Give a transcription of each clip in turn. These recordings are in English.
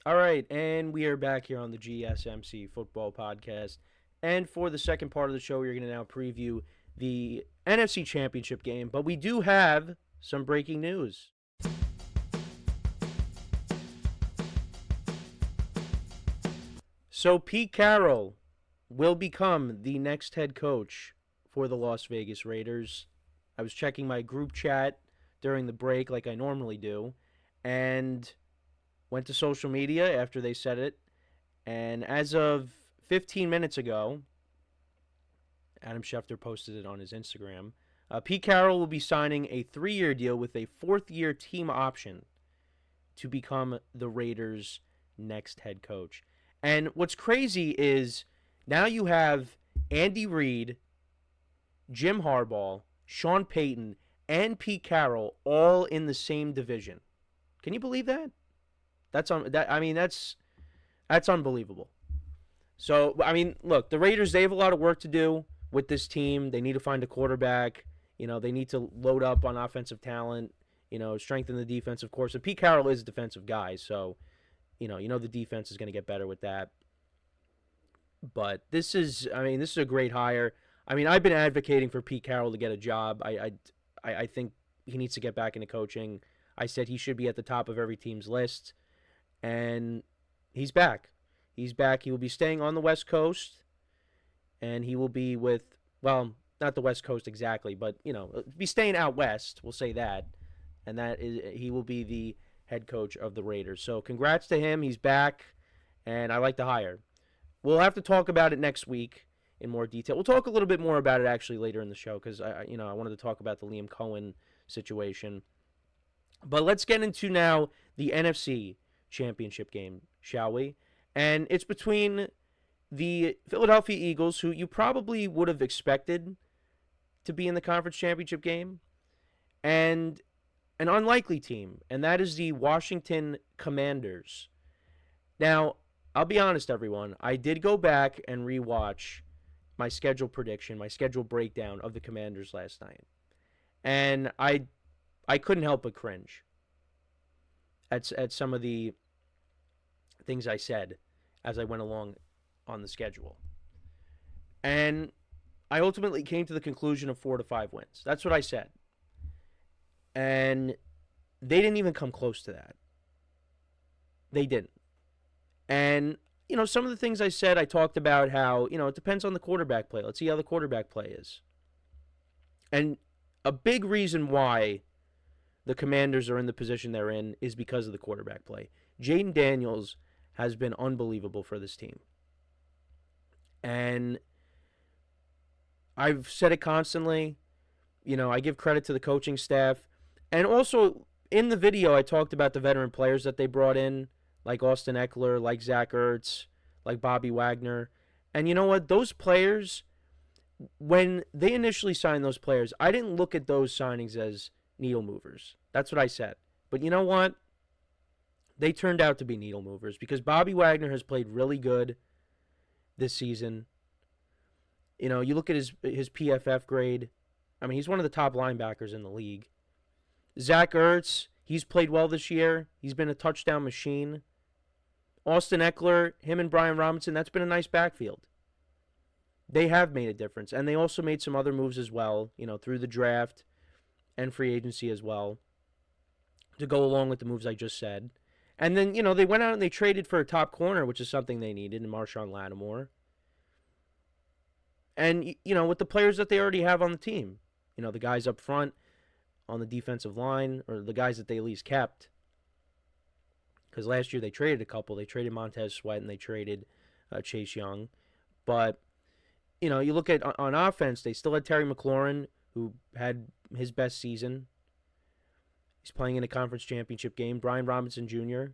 All right, and we are back here on the GSMC Football Podcast. And for the second part of the show, we're going to now preview the NFC Championship game. But we do have some breaking news. So Pete Carroll will become the next head coach for the Las Vegas Raiders. I was checking my group chat during the break like I normally do, and went to social media after they said it. And as of 15 minutes ago, Adam Schefter posted it on his Instagram. Pete Carroll will be signing a 3-year deal with a 4th-year team option to become the Raiders' next head coach. And what's crazy is now you have Andy Reid, Jim Harbaugh, Sean Payton, and Pete Carroll all in the same division. Can you believe that? That's unbelievable. So, I mean, look, the Raiders, they have a lot of work to do with this team. They need to find a quarterback. They need to load up on offensive talent, strengthen the defense, of course. And Pete Carroll is a defensive guy, so, the defense is going to get better with that. But this is a great hire. I mean, I've been advocating for Pete Carroll to get a job. I think he needs to get back into coaching. I said he should be at the top of every team's list. And he's back. He's back. He will be staying on the West Coast. And he will be with, well, not the West Coast exactly, but, be staying out west. We'll say that. And he will be the head coach of the Raiders. So congrats to him. He's back. And I like the hire. We'll have to talk about it next week in more detail. We'll talk a little bit more about it actually later in the show because I wanted to talk about the Liam Cohen situation. But let's get into now the NFC Championship game, shall we? And it's between the Philadelphia Eagles, who you probably would have expected to be in the conference championship game, and an unlikely team, and that is the Washington Commanders. Now, I'll be honest, everyone. I did go back and rewatch my schedule prediction, my schedule breakdown of the Commanders last night. And I couldn't help but cringe at some of the things I said as I went along on the schedule. And I ultimately came to the conclusion of 4 to 5 wins. That's what I said. And they didn't even come close to that. They didn't. And, some of the things I said, I talked about how, it depends on the quarterback play. Let's see how the quarterback play is. And a big reason why the Commanders are in the position they're in is because of the quarterback play. Jayden Daniels has been unbelievable for this team. And I've said it constantly. I give credit to the coaching staff. And also, in the video, I talked about the veteran players that they brought in, like Austin Eckler, like Zach Ertz, like Bobby Wagner. And you know what? Those players, when they initially signed those players, I didn't look at those signings as needle movers. That's what I said. But you know what? They turned out to be needle movers because Bobby Wagner has played really good this season. You look at his PFF grade. I mean, he's one of the top linebackers in the league. Zach Ertz, he's played well this year. He's been a touchdown machine. Austin Eckler, him and Brian Robinson, that's been a nice backfield. They have made a difference. And they also made some other moves as well, through the draft and free agency as well, to go along with the moves I just said. And then, they went out and they traded for a top corner, which is something they needed, in Marshawn Lattimore. And, with the players that they already have on the team, the guys up front on the defensive line, or the guys that they at least kept. Because last year they traded a couple. They traded Montez Sweat and they traded Chase Young. But, you look at on offense, they still had Terry McLaurin, who had his best season. He's playing in a conference championship game. Brian Robinson Jr.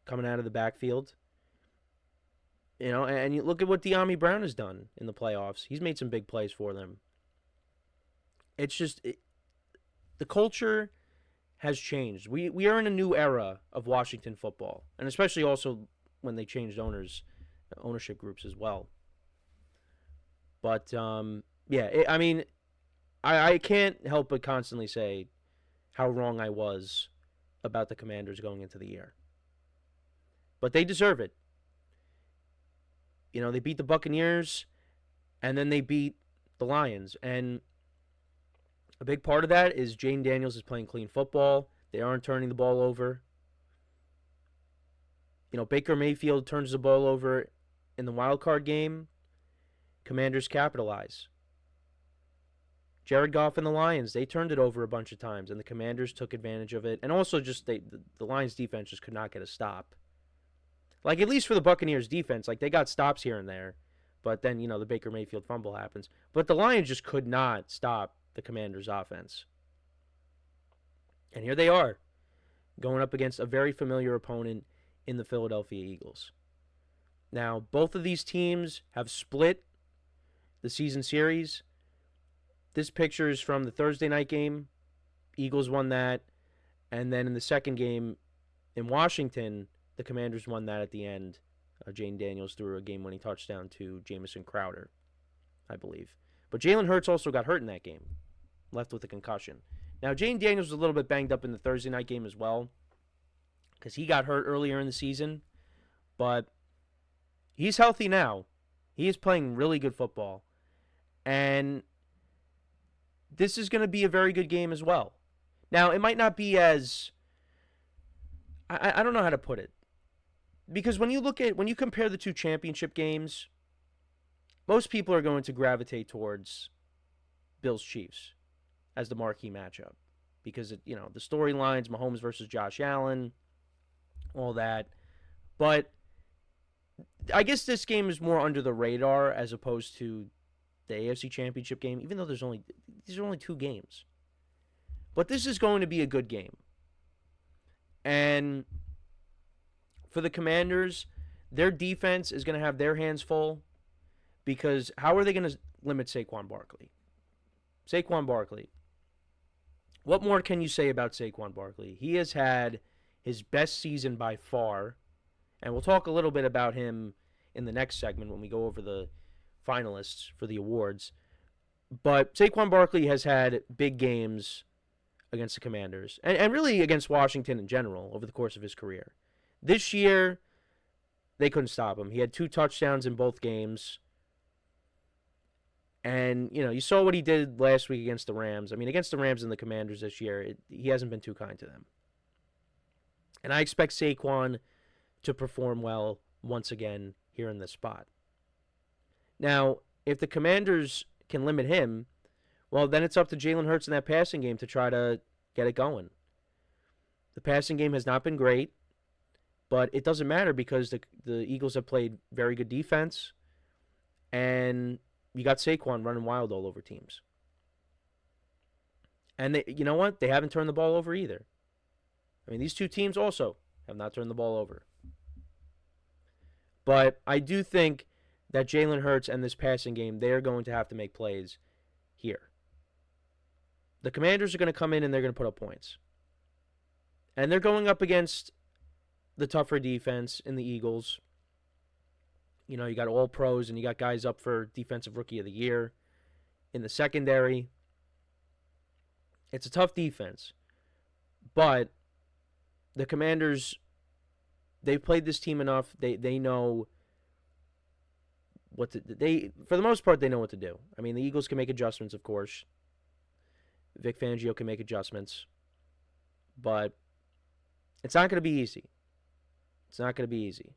coming out of the backfield. And you look at what A.J.Brown has done in the playoffs. He's made some big plays for them. It's just, the culture has changed. We are in a new era of Washington football, and especially also when they changed ownership groups as well. But, I can't help but constantly say how wrong I was about the Commanders going into the year. but they deserve it. They beat the Buccaneers, and then they beat the Lions. And a big part of that is Jayden Daniels is playing clean football. They aren't turning the ball over. Baker Mayfield turns the ball over in the wild card game. Commanders capitalize. Jared Goff and the Lions, they turned it over a bunch of times, and the Commanders took advantage of it. And also just the Lions defense just could not get a stop. Like, at least for the Buccaneers defense, like, they got stops here and there. But then, the Baker Mayfield fumble happens. But the Lions just could not stop the Commanders' offense. And here they are, going up against a very familiar opponent in the Philadelphia Eagles. Now, both of these teams have split the season series. This picture is from the Thursday night game. Eagles won that. And then in the second game in Washington, the Commanders won that at the end. Jayden Daniels threw a game-winning touchdown to Jamison Crowder, I believe. But Jalen Hurts also got hurt in that game, left with a concussion. Now, Jayden Daniels was a little bit banged up in the Thursday night game as well, because he got hurt earlier in the season. But he's healthy now. He is playing really good football. And this is going to be a very good game as well. Now, it might not be as... I don't know how to put it. Because when you compare the two championship games, most people are going to gravitate towards Bills-Chiefs as the marquee matchup. Because, the storylines, Mahomes versus Josh Allen, all that. But I guess this game is more under the radar as opposed to the AFC Championship game, even though these are only two games. But this is going to be a good game. And for the Commanders, their defense is going to have their hands full, because how are they going to limit Saquon Barkley? Saquon Barkley. What more can you say about Saquon Barkley? He has had his best season by far, and we'll talk a little bit about him in the next segment when we go over the finalists for the awards. But Saquon Barkley has had big games against the Commanders, and really against Washington in general over the course of his career. This year, they couldn't stop him. He had 2 touchdowns in both games. And, you saw what he did last week against the Rams. I mean, against the Rams and the Commanders this year, he hasn't been too kind to them. And I expect Saquon to perform well once again here in this spot. Now, if the Commanders can limit him, well, then it's up to Jalen Hurts in that passing game to try to get it going. The passing game has not been great, but it doesn't matter because the Eagles have played very good defense, and you got Saquon running wild all over teams. And you know what? They haven't turned the ball over either. I mean, these two teams also have not turned the ball over. But I do think that Jalen Hurts and this passing game, they are going to have to make plays here. The Commanders are going to come in and they're going to put up points. And they're going up against the tougher defense in the Eagles. You got all pros and you got guys up for Defensive Rookie of the Year in the secondary. It's a tough defense. But the Commanders, they've played this team enough. They know what to for the most part, they know what to do. I mean, the Eagles can make adjustments, of course. Vic Fangio can make adjustments. But it's not going to be easy. It's not going to be easy.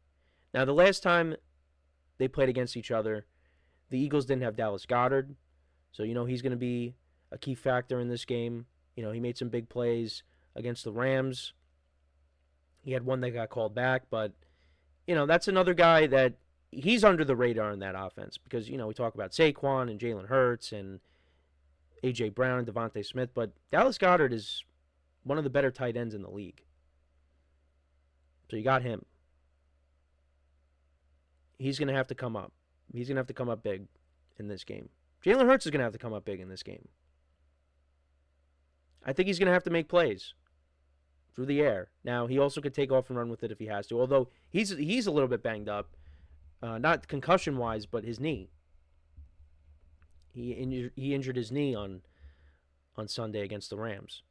Now, the last time they played against each other, the Eagles didn't have Dallas Goedert. So, he's going to be a key factor in this game. He made some big plays against the Rams. He had one that got called back, but, that's another guy that he's under the radar in that offense because, we talk about Saquon and Jalen Hurts and A.J.Brown and Devontae Smith, but Dallas Goedert is one of the better tight ends in the league. So you got him. He's going to have to come up. He's going to have to come up big in this game. Jalen Hurts is going to have to come up big in this game. I think he's going to have to make plays through the air. Now, he also could take off and run with it if he has to, although he's a little bit banged up. Not concussion-wise, but his knee. He injured his knee on Sunday against the Rams.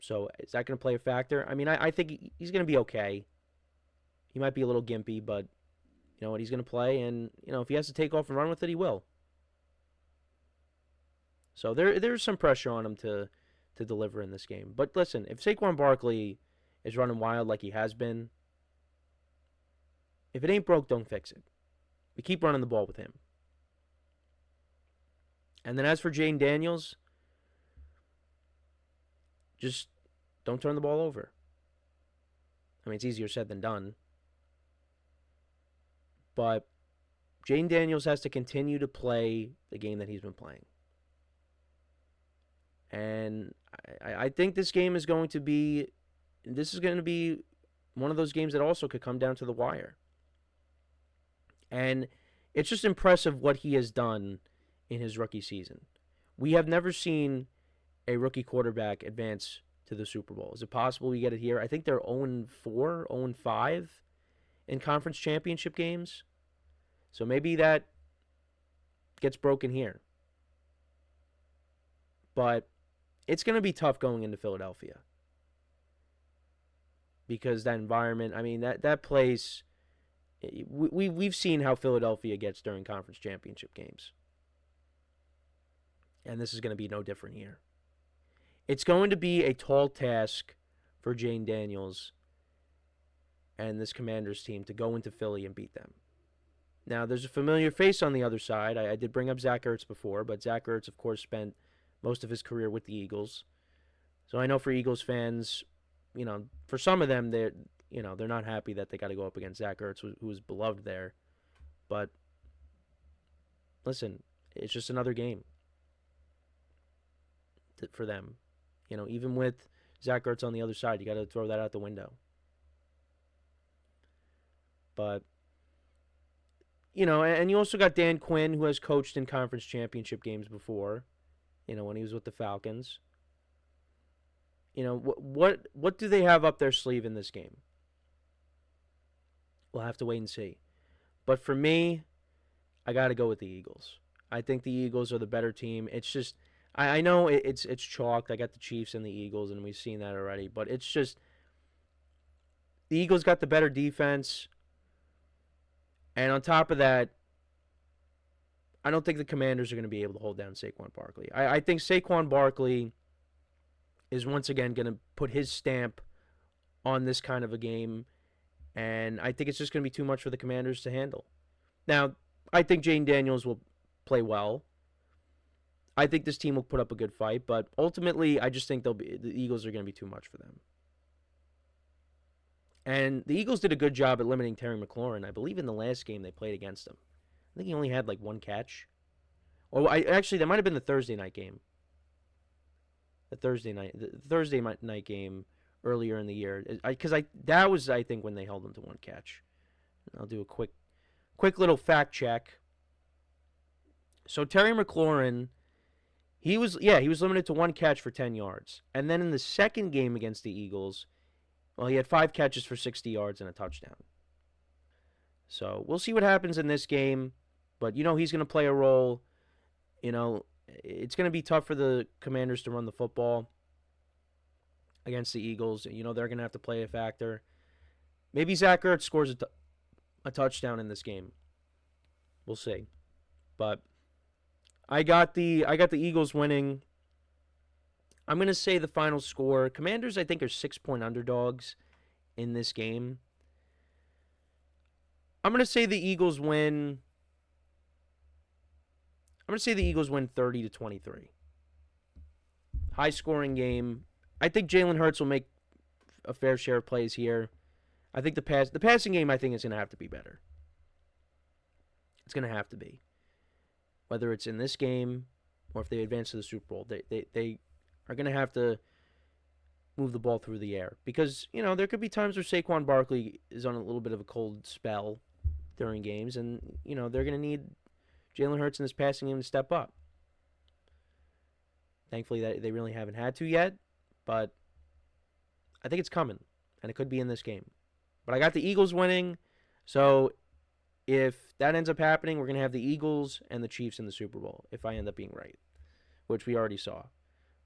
So is that going to play a factor? I mean, I think he's going to be okay. He might be a little gimpy, but you know what? He's going to play, and you know if he has to take off and run with it, he will. So there's some pressure on him to deliver in this game. But listen, if Saquon Barkley is running wild like he has been, if it ain't broke, don't fix it. We keep running the ball with him. And then as for Jayden Daniels, just don't turn the ball over. I mean, it's easier said than done. But Jayden Daniels has to continue to play the game that he's been playing. And I think this game is going to be one of those games that also could come down to the wire. And it's just impressive what he has done in his rookie season. We have never seen a rookie quarterback advance to the Super Bowl. Is it possible we get it here? I think they're 0-4, 0-5 in conference championship games. So maybe that gets broken here. But it's going to be tough going into Philadelphia. Because that environment, I mean, that place, we've seen how Philadelphia gets during conference championship games. And this is going to be no different here. It's going to be a tall task for Jayden Daniels and this Commanders team to go into Philly and beat them. Now, there's a familiar face on the other side. I did bring up Zach Ertz before, but Zach Ertz, of course, spent most of his career with the Eagles. So I know for Eagles fans, you know, for some of them, they're not happy that they got to go up against Zach Ertz, who was beloved there. But listen, it's just another game for them. You know, even with Zach Ertz on the other side, you got to throw that out the window. But, you know, and you also got Dan Quinn, who has coached in conference championship games before, you know, when he was with the Falcons. You know, what do they have up their sleeve in this game? We'll have to wait and see. But for me, I got to go with the Eagles. I think the Eagles are the better team. It's just, I know it's chalked. I got the Chiefs and the Eagles, and we've seen that already. But it's just, the Eagles got the better defense. And on top of that, I don't think the Commanders are going to be able to hold down Saquon Barkley. I think Saquon Barkley is once again going to put his stamp on this kind of a game. And I think it's just going to be too much for the Commanders to handle. Now, I think Jayden Daniels will play well. I think this team will put up a good fight. But ultimately, I just think the Eagles are going to be too much for them. And the Eagles did a good job at limiting Terry McLaurin. I believe in the last game they played against him. I think he only had like one catch. Or actually, that might have been the Thursday night game. The Thursday night game earlier in the year, because that was, I think, when they held him to one catch. I'll do a quick little fact check. So Terry McLaurin, he was limited to one catch for 10 yards, and then in the second game against the Eagles, well, he had 5 catches for 60 yards and a touchdown. So we'll see what happens in this game, but you know he's going to play a role. You know, it's going to be tough for the Commanders to run the football against the Eagles. You know, they're going to have to play a factor. Maybe Zach Ertz scores a touchdown in this game. We'll see. But I got the Eagles winning. I'm going to say the final score. Commanders, I think, are 6-point underdogs in this game. I'm going to say the Eagles win. I'm going to say the Eagles win 30-23. High-scoring game. I think Jalen Hurts will make a fair share of plays here. I think the passing game, I think, is going to have to be better. It's going to have to be. Whether it's in this game or if they advance to the Super Bowl, they are going to have to move the ball through the air. Because, you know, there could be times where Saquon Barkley is on a little bit of a cold spell during games, and, you know, they're going to need Jalen Hurts in this passing game to step up. Thankfully, they really haven't had to yet, but I think it's coming, and it could be in this game. But I got the Eagles winning, so if that ends up happening, we're going to have the Eagles and the Chiefs in the Super Bowl, if I end up being right, which we already saw.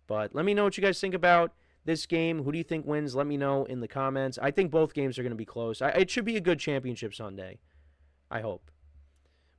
But let me know what you guys think about this game? Who do you think wins? Let me know in the comments. I think both games are going to be close. It should be a good championship Sunday. I hope.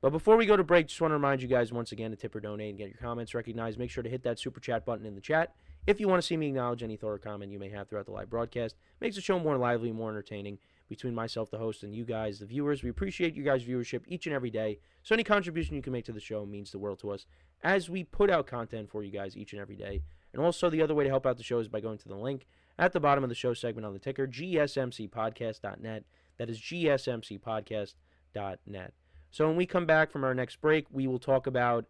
But before we go to break, just want to remind you guys once again to tip or donate and get your comments recognized. Make sure to hit that super chat button in the chat if you want to see me acknowledge any thought or comment you may have throughout the live broadcast. Makes the show more lively, more entertaining between myself, the host, and you guys, the viewers. We appreciate you guys' viewership each and every day. So any contribution you can make to the show means the world to us as we put out content for you guys each and every day. And also the other way to help out the show is by going to the link at the bottom of the show segment on the ticker, GSMCPodcast.net. That is GSMCPodcast.net. So when we come back from our next break, we will talk about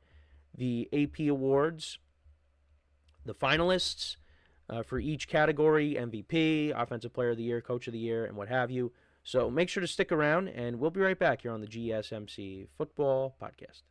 the AP Awards, the finalists for each category, MVP, Offensive Player of the Year, Coach of the Year, and what have you. So make sure to stick around, and we'll be right back here on the GSMC Football Podcast.